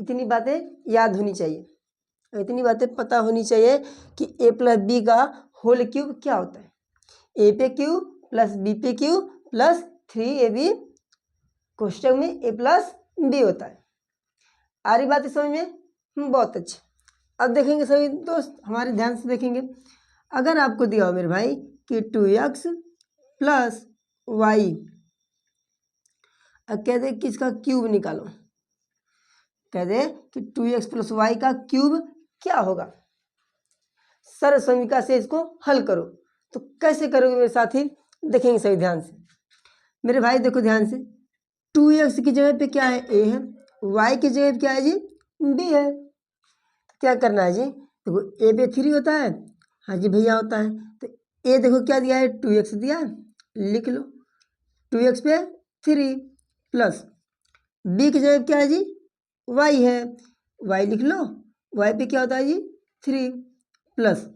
इतनी बातें याद होनी चाहिए, इतनी बातें पता होनी चाहिए कि a प्लस बी का होल क्यूब क्या होता है। ए पे क्यू प्लस बी पे क्यू प्लस 3ab कोष्टक में a प्लस बी होता है। आ रही बात समझ में? बहुत अच्छे। अब देखेंगे सभी दोस्त, हमारे ध्यान से देखेंगे। अगर आपको दिया हो मेरे भाई कि 2x प्लस वाई, अब कह दे कि इसका क्यूब निकालो, कह दे कि 2x प्लस वाई का क्यूब क्या होगा, सरल समीकरण से इसको हल करो। तो कैसे करोगे मेरे साथी? देखेंगे सभी ध्यान से। मेरे भाई देखो ध्यान से, 2x की जगह पे क्या है? a है, y की जगह पे क्या है जी? b है। क्या करना है जी? देखो a पे 3 होता है, हाँ जी भैया होता है, तो a देखो क्या दिया है? 2x दिया है, लिख लो 2x पे 3 प्लस b की जगह पे क्या है जी? y है, y लिख लो, y पे क्या होता है जी? 3 प्लस,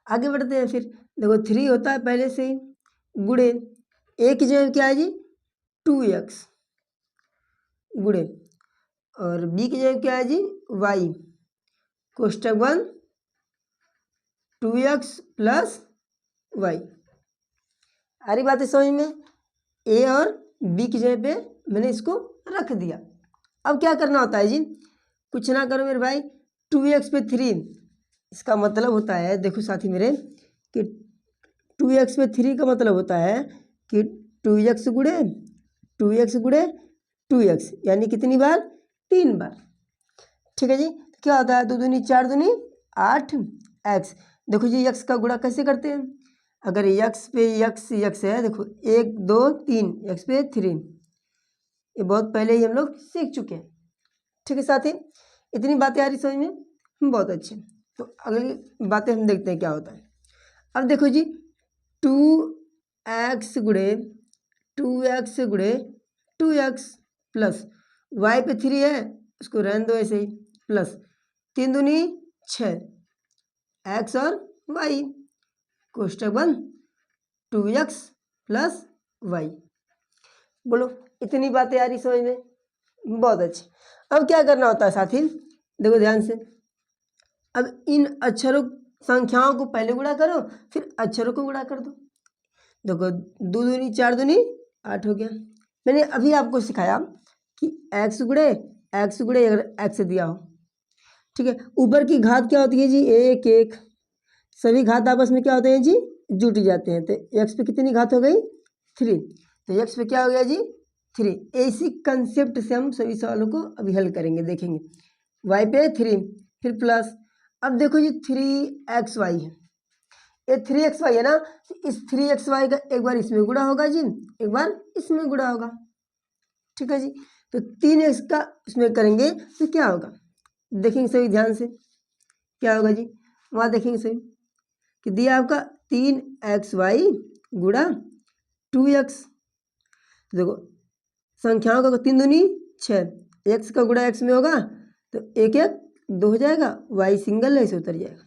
आगे बढ़ते हैं फिर। देखो 3 होता है पहले से ही, गुणे a की जगह क्या है जी? 2x गुणे, और b की जगह क्या है जी? y, कोष्टक बंद 2x प्लस वाई। आ रही बात है समझ में? a और b की जगह पे मैंने इसको रख दिया। अब क्या करना होता है जी? कुछ ना करो मेरे भाई, 2x पे 3, इसका मतलब होता है, देखो साथी मेरे, कि 2x पे 3 का मतलब होता है कि 2x गुणे 2x गुणे 2x, यानी कितनी बार? 3 बार। ठीक है जी। क्या होता है? 2 दूनी 4 दूनी 8 x। देखो जी x का गुणा कैसे करते हैं? अगर x पे x है, देखो 1 2 3, x पे 3, ये बहुत पहले ही हम लोग सीख चुके हैं। ठीक है साथी, इतनी बातें आ रही समझ में? बहुत अच्छे। तो अगली बातें हम देखते हैं क्या होता है। अब देखो जी, 2x गुणे 2x गुणे 2x प्लस y पे 3 है, उसको रहने दो ऐसे ही, प्लस 3 दूनी 6 x और y, कोष्टक बंद 2x प्लस y। बोलो इतनी बातें आ रही समझ में? बहुत अच्छे। अब क्या करना होता है साथी? देखो ध्यान से, अब इन अक्षरों संख्याओं को पहले गुणा करो, फिर अक्षरों को गुणा कर दो। देखो 2 दूनी 4 दूनी 8 हो गया। मैंने अभी आपको सिखाया कि x गुणे अगर x दिया हो, ठीक है, ऊपर की घात क्या होती है जी? 1 1, सभी घात आपस में क्या होते हैं जी? जुट जाते हैं। तो x पे कितनी घात हो गई? 3, तो x पे क्या हो गया जी? 3। इसी कंसेप्ट से हम सभी सवालों को अभी हल करेंगे, देखेंगे। y पे 3, फिर प्लस, अब देखो जी 3xy है, ये 3xy है ना, तो इस 3xy का एक बार इसमें गुणा होगा जी, एक बार इसमें गुणा होगा। ठीक है जी। तो 3x का इसमें करेंगे तो क्या होगा? देखेंगे सभी ध्यान से, क्या होगा जी? वहाँ देखेंगे सभी कि दिया आपका 3xy गुणा 2x। तो देखो संख्याओं का 3 दूनी 6, x का गुणा x में होगा तो 1 1 2 हो जाएगा, y सिंगल है इसे उतर जाएगा।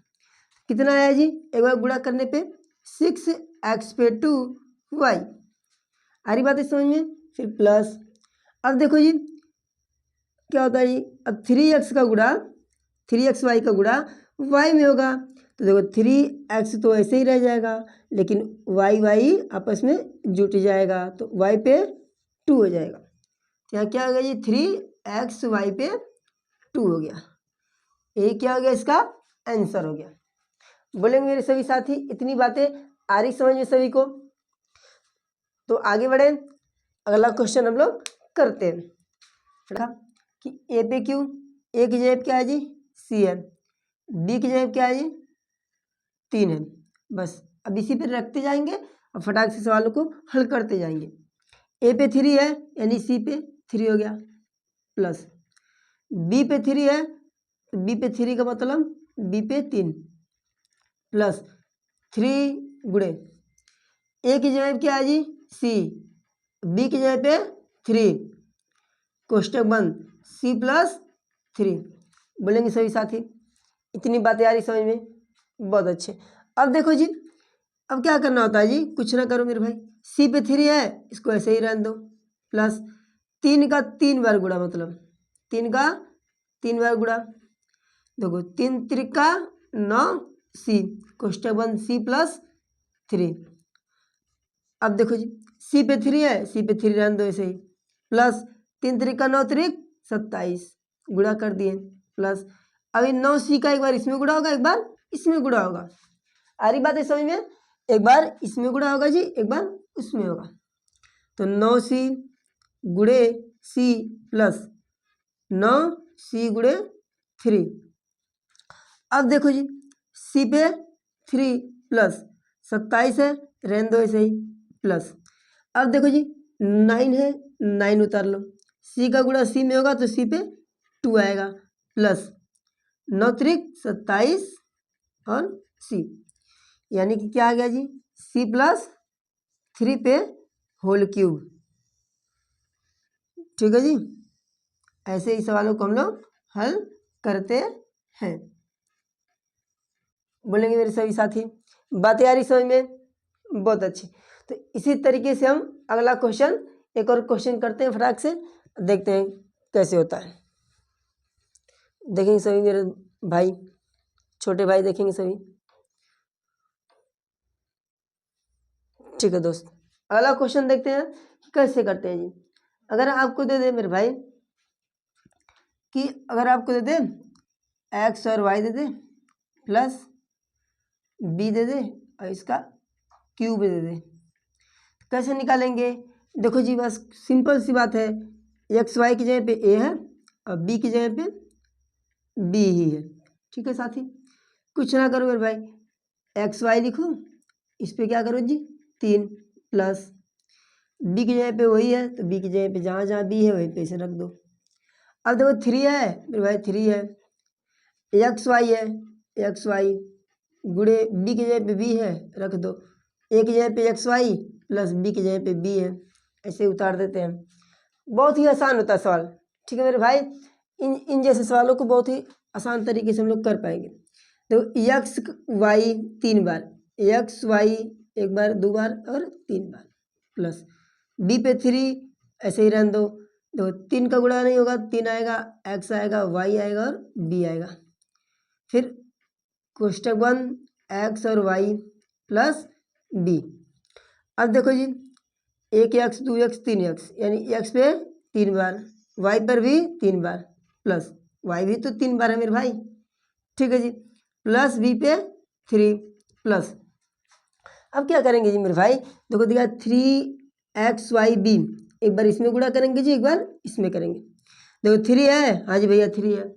कितना आया जी? एक बार गुणा करने पे 6x पे 2y। आ रही बात है समझ में? फिर प्लस, अब देखो जी क्या होता है जी? अब 3x का गुणा 3xy का गुणा y में होगा, तो देखो 3x तो ऐसे ही रह जाएगा, लेकिन y आपस में जुट जाएगा, तो y पे 2 हो जाएगा। यहाँ क्या हो गया जी? 3xy पे 2 हो गया। ये क्या हो गया? इसका आंसर हो गया। बोलेंगे मेरे सभी साथी इतनी बातें आ रही समझ में सभी को? तो आगे बढ़े, अगला क्वेश्चन हम लोग करते हैं कि a पे क्यू, a की जगह क्या है जी? c है, b की जगह क्या है जी? 3 है। बस अब इसी पे रखते जाएंगे और फटाक से सवालों को हल करते जाएंगे। a पे 3 है यानी c पे 3 हो गया, प्लस b पे 3 है तो b पे 3 का मतलब b पे 3, प्लस 3 गुणे a की जगह क्या है जी? c, b की जगह पे 3, कोष्टक बंद c प्लस 3। बोलेंगे सभी साथी इतनी बातें आ रही समझ में? बहुत अच्छे। अब देखो जी, अब क्या करना होता है जी? कुछ ना करो मेरे भाई, c पे 3 है, इसको ऐसे ही रहने दो, प्लस 3 का 3 बार गुणा, मतलब 3 का 3 बार गुणा, देखो 3 त्रिका 9 सी, कोष्टक बंद सी प्लस 3। अब देखो जी सी पे 3 है, सी पे 3 रहने दो ऐसे ही, प्लस 3 त्रिका 9 त्रिक 27 गुणा कर दिए, प्लस अभी 9 सी का एक बार इसमें गुणा होगा, एक बार इसमें गुणा होगा। आ रही बात है समझ में? एक बार इसमें गुणा होगा जी, एक बार उसमें होगा। तो 9 सी गुणे सी प्लस 9 सी गुणे 3। अब देखो जी सी पे 3 प्लस 27 है, रहने दो ऐसे ही, प्लस अब देखो जी 9 है, 9 उतार लो, सी का गुणा सी में होगा तो सी पे 2 आएगा, प्लस 9 त्रिक 27 और सी, यानी कि क्या आ गया जी सी प्लस 3 पे होल क्यूब। ठीक है जी, ऐसे ही सवालों को हम लोग हल करते हैं। बोलेंगे मेरे सभी साथी? बातें आ रही समझ में? बहुत अच्छी। तो इसी तरीके से हम अगला क्वेश्चन, एक और क्वेश्चन करते हैं फटाक से, देखते हैं कैसे होता है। देखेंगे सभी मेरे भाई, छोटे भाई देखेंगे सभी। ठीक है दोस्त, अगला क्वेश्चन देखते हैं कैसे करते हैं जी। अगर आपको दे दे मेरे भाई कि अगर आपको दे दे एक्स और वाई दे दे प्लस बी दे दे और इसका क्यूब दे दे, कैसे निकालेंगे? देखो जी बस सिंपल सी बात है, एक्स वाई की जगह पे ए है और बी की जगह पे बी ही है। ठीक है साथी, कुछ ना करो मेरे भाई, एक्स वाई लिखो, इस पे क्या करो जी 3 प्लस बी की जगह पे वही है तो बी की जगह पे जहाँ जहाँ बी है वहीं पे इसे रख दो। अब देखो 3 है मेरे भाई, 3 है, एक्स वाई है, एक्स वाई गुणे बी की जगह पे बी है, रख दो, ए की जगह पे एक्स वाई प्लस बी की जगह पे बी है, ऐसे उतार देते हैं। बहुत ही आसान होता है सवाल। ठीक है मेरे भाई, इन जैसे सवालों को बहुत ही आसान तरीके से हम लोग कर पाएंगे। तो एक्स वाई 3 बार, एक्स वाई एक बार 2 बार और 3 बार, प्लस बी पे 3 ऐसे ही रहने दो, देखो 3 का गुणा नहीं होगा, 3 आएगा, एक्स आएगा, वाई आएगा और बी आएगा, फिर कोष्टक बंद एक्स और वाई प्लस बी। अब देखो जी 1 एक्स 2 एक्स 3 एक्स, यानी एक्स पे 3 बार, वाई पर भी 3 बार, प्लस वाई भी तो 3 बार है मेरे भाई। ठीक है जी, प्लस बी पे 3 प्लस, अब क्या करेंगे जी मेरे भाई, देखो दिया 3 XY B, एक बार इसमें गुणा करेंगे जी, एक बार इसमें करेंगे। देखो 3 है, हाँ जी भैया 3 है,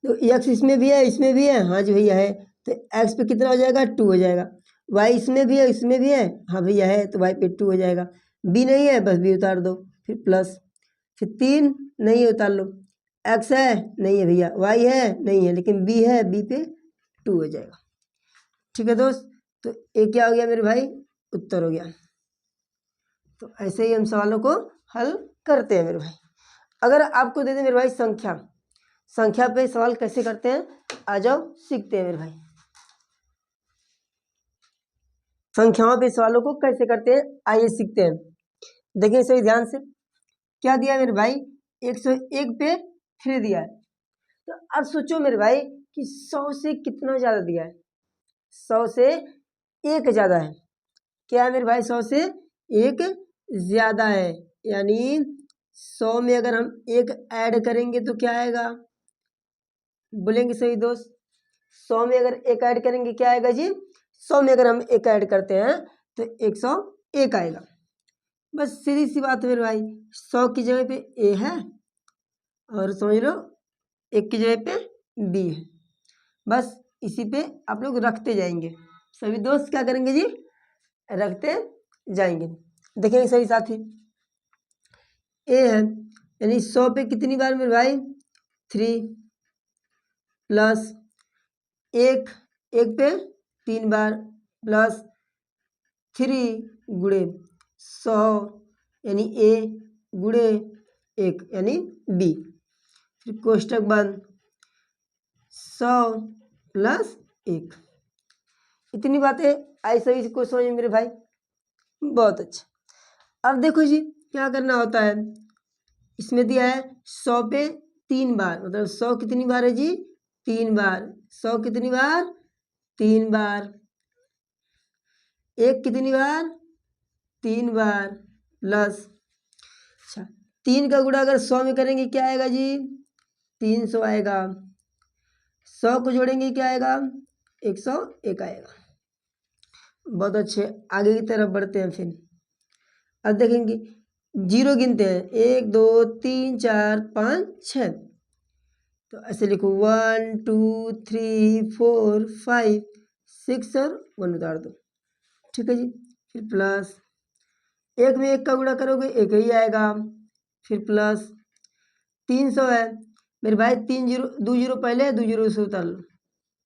तो एक्स इसमें भी है इसमें भी है, हाँ जी भैया है, तो एक्स पे कितना हो जाएगा 2 हो जाएगा, वाई इसमें भी है इसमें भी है, हाँ भैया है, तो वाई पे 2 हो जाएगा, बी नहीं है बस बी उतार दो, फिर प्लस, फिर 3 नहीं है उतार लो, एक्स है नहीं है भैया, वाई है नहीं है लेकिन बी है, बी पे 2 हो जाएगा। ठीक है दोस्त, तो ये क्या हो गया मेरे भाई, उत्तर हो गया। तो ऐसे ही हम सवालों को हल करते हैं मेरे भाई। अगर आपको दे दे मेरे भाई संख्या, संख्या पे सवाल कैसे करते हैं, आ जाओ सीखते हैं मेरे भाई। संख्याओं पे सवालों को कैसे करते हैं आइए सीखते हैं। देखिए सही ध्यान से, क्या दिया मेरे भाई 101 पे 3 दिया है, तो अब सोचो मेरे भाई कि 100 से कितना ज़्यादा दिया है, 100 से 1 ज़्यादा है, क्या है मेरे भाई 100 से 1 ज़्यादा है, यानी 100 में अगर हम 1 ऐड करेंगे तो क्या आएगा, बोलेंगे सही दोस्त? 100 में अगर 1 ऐड करेंगे क्या आएगा जी, 100 में अगर हम 1 ऐड करते हैं तो 101 आएगा। बस सीधी सी बात है मेरे भाई, 100 की जगह पे ए है और समझ लो 1 की जगह पे बी है, बस इसी पे आप लोग रखते जाएंगे, सभी दोस्त क्या करेंगे जी, रखते जाएंगे। देखेंगे सही साथी, ए है यानी 100 पे कितनी बार मेरे भाई 3 प्लस 1 पे 3 बार प्लस 3 गुणे 100 यानी ए गुणे 1 यानी बी, फिर कोष्टक बंद 100 प्लस 1। इतनी बातें आई सही को समझ मेरे भाई, बहुत अच्छा। अब देखो जी क्या करना होता है, इसमें दिया है 100 पे 3 बार, मतलब 100 कितनी बार है जी? 3 बार। 100 कितनी बार? 3 बार। 1 कितनी बार? 3 बार। प्लस, अच्छा 3 का गुणा अगर 100 में करेंगे क्या आएगा जी? 300 आएगा। 100 को जोड़ेंगे क्या आएगा? 101 आएगा। बहुत अच्छे, आगे की तरफ बढ़ते हैं। फिर अब देखेंगे, जीरो गिनते हैं, 1 2 3 4 5 6। तो ऐसे लिखो 1 2 3 4 5 6 और 1 उतार दो। ठीक है जी। फिर प्लस, 1 में 1 का गुणा करोगे 1 ही आएगा। फिर प्लस 300 है मेरे भाई, 3 जीरो, 2 जीरो पहले, 2 जीरो से उतार लो।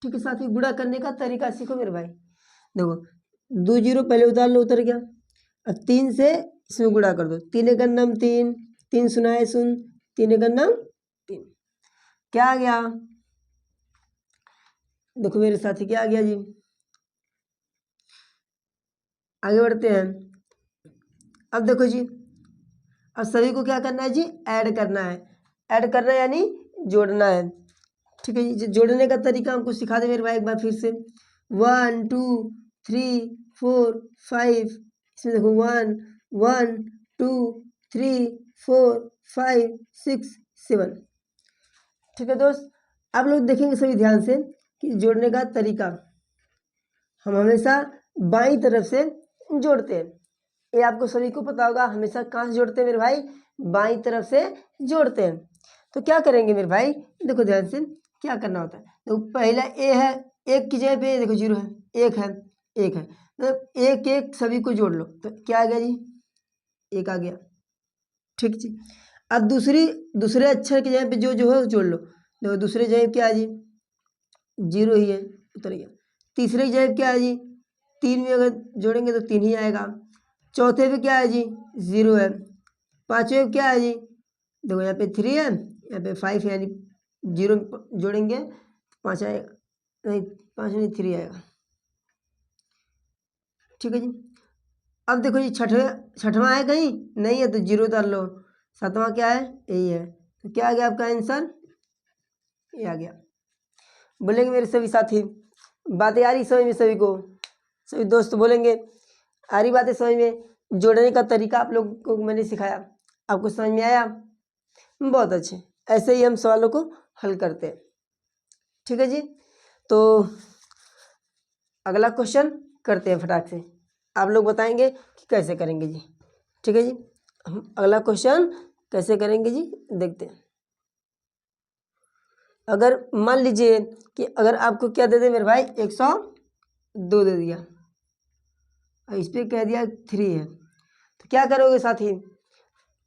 ठीक है, साथ ही गुणा करने का तरीका सीखो मेरे भाई। देखो 2 जीरो पहले उतार लो, उतर गया। अब 3 से इसमें गुणा कर दो, 3 एक नम 3, 3 सुनाए सुन, 3 एक नम 3, क्या आ गया? देखो मेरे साथी क्या आ गया जी। आगे बढ़ते हैं। अब देखो जी, अब सभी को क्या करना है जी? ऐड करना है। ऐड करना है यानी जोड़ना है। ठीक है जी, जोड़ने का तरीका हमको सिखा दे मेरे भाई एक बार फिर से। 1 2 3 4 5, इसमें देखो 1 1 2 3 4 5 6 7। ठीक है दोस्त, आप लोग देखेंगे सभी ध्यान से कि जोड़ने का तरीका हम हमेशा बाईं तरफ से जोड़ते हैं। ये आपको सभी को पता होगा, हमेशा कहाँ से जोड़ते हैं मेरे भाई? बाईं तरफ से जोड़ते हैं। तो क्या करेंगे मेरे भाई, देखो ध्यान से क्या करना होता है। तो पहला ए है, एक की जगह पे देखो जीरो है, एक है, एक है, तो एक एक सभी को जोड़ लो, तो क्या आ गया जी? एक आ गया। ठीक जी। अब दूसरे अक्षर की जगह पे जो जो है जोड़ लो। देखो दूसरे जगह क्या है जी? जीरो ही है, उतर गया। तीसरे की जगह क्या है जी? 3 में अगर जोड़ेंगे तो 3 ही आएगा। चौथे पे क्या है जी? 0 है। पाँचवें पे क्या है जी? देखो यहाँ पे 3 है, यहाँ पे 5 है, यानी 0 जोड़ेंगे 5 आएगा, नहीं 5 नहीं 3 आएगा। ठीक है जी। अब देखो जी, छठवां है कहीं? नहीं है, तो 0 उतार लो। सातवां क्या है? यही है। तो क्या आ गया आपका आंसर? ये आ गया। बोलेंगे मेरे सभी साथी, बातें आ रही समझ में सभी को? सभी दोस्त बोलेंगे आ रही बातें समझ में? जोड़ने का तरीका आप लोग को मैंने सिखाया, आपको समझ में आया? बहुत अच्छे, ऐसे ही हम सवालों को हल करते हैं। ठीक है जी। तो अगला क्वेश्चन करते हैं फटाक से, आप लोग बताएंगे कि कैसे करेंगे जी। ठीक है जी, हम अगला क्वेश्चन कैसे करेंगे जी देखते हैं। अगर मान लीजिए कि अगर आपको क्या दे दे मेरे भाई, 102 दे दिया और इस पर कह दिया 3 है, तो क्या करोगे साथी?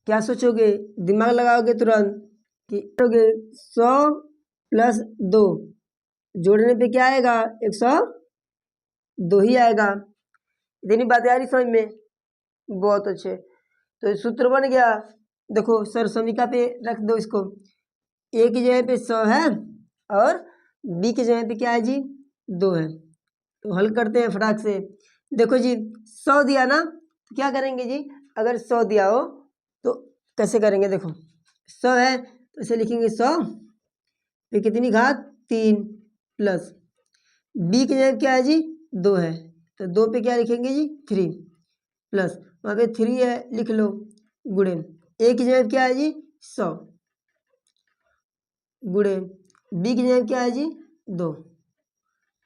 क्या सोचोगे? दिमाग लगाओगे तुरंत कि करोगे 100 प्लस 2 जोड़ने पे क्या आएगा? 102 ही आएगा। इतनी बातें आ रही समझ में? बहुत अच्छे। तो सूत्र बन गया, देखो सर समीका पे रख दो इसको। ए की जगह पे 100 है और बी की जगह पे क्या है जी? 2 है। तो हल करते हैं फटाक से। देखो जी 100 दिया ना, तो क्या करेंगे जी? अगर 100 दिया हो तो कैसे करेंगे? देखो 100 है तो इसे लिखेंगे 100 पे कितनी घात? 3 प्लस बी की जगह क्या है जी? 2 है, तो 2 पे क्या लिखेंगे जी? 3 प्लस वहाँ पे 3 है, लिख लो, गुणे ए की जगह क्या है जी? 100 गुणे बी की जगह क्या है जी? 2,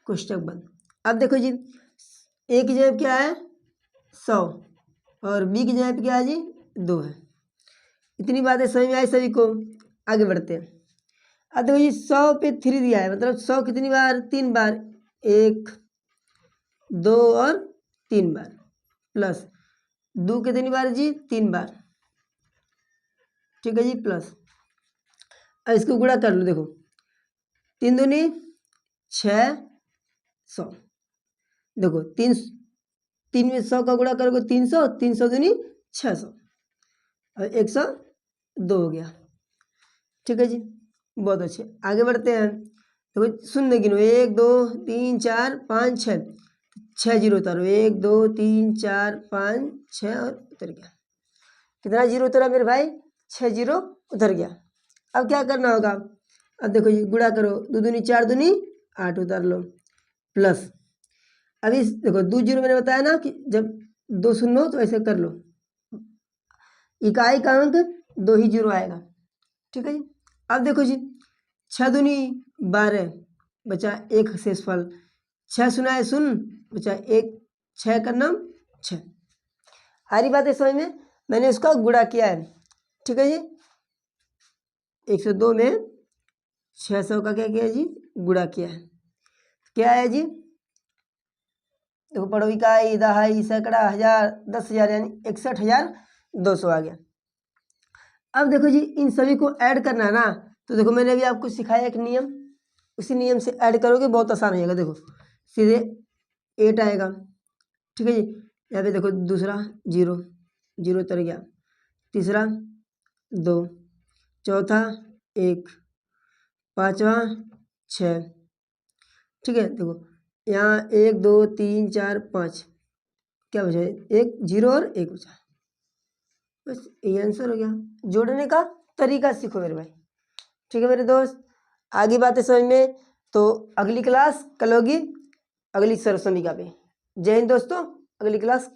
कोष्टक बंद। अब देखो जी ए की जगह क्या है? 100 और बी की जगह पे क्या है जी? 2 है। इतनी बातें समझ में आई सभी को? आगे बढ़ते हैं। अब देखो जी 100 पे 3 दिया है, मतलब 100 कितनी बार? 3 बार, 1 2 और 3 बार, प्लस 2 कितनी बार जी? 3 बार। ठीक है जी, प्लस अब इसको गुणा कर लो। देखो 3 दूनी 600, देखो 3 में 100 का गुणा करोगे 300, 300 दूनी 600 और 102 हो गया। ठीक है जी, बहुत अच्छे। आगे बढ़ते हैं। देखो शून्य गिनो, 1 2 3 4 5 6, 6 जीरो उतारो, 1 2 3 4 5 6 और उतर गया। कितना जीरो उतरा मेरे भाई? 6 जीरो उतर गया। अब क्या करना होगा, अब देखो ये गुणा करो, 2 दूनी 4 दूनी 8 उतार लो प्लस, अभी देखो 2 जीरो मैंने बताया ना कि जब 2 शून्य हो तो ऐसे कर लो, इकाई का अंक 2 ही जीरो आएगा। ठीक है जी। अब देखो जी 6 दूनी 12 बचा 1 शेषफल, 6 शून्य शून्य बचा 1, 6 का नाम 6। आ रही बात है समझ में, मैंने इसका गुणा किया है। ठीक है जी, 102 में 600 का क्या किया है जी, गुणा किया है। क्या है जी, देखो पढ़ो, इकाई दहाई सैकड़ा हजार 10,000 यानी 61,200 आ गया। अब देखो जी इन सभी को ऐड करना है ना, तो देखो मैंने अभी आपको सिखाया एक नियम, उसी नियम से ऐड करोगे बहुत आसान हो जाएगा। देखो सीधे 8 आएगा। ठीक है जी, यहाँ पे देखो दूसरा 0 0 उतर गया, तीसरा 2, चौथा 1, पाँचवा 6। ठीक है, देखो यहाँ 1 2 3 4 5 क्या बचा, 1 0 और 1 बचा, बस ये आंसर हो गया। जोड़ने का तरीका सीखो मेरे भाई। ठीक है मेरे दोस्त, आगे बातें समझ में, तो अगली क्लास कल होगी अगली सरसमिका पे। जय हिंद दोस्तों, अगली क्लास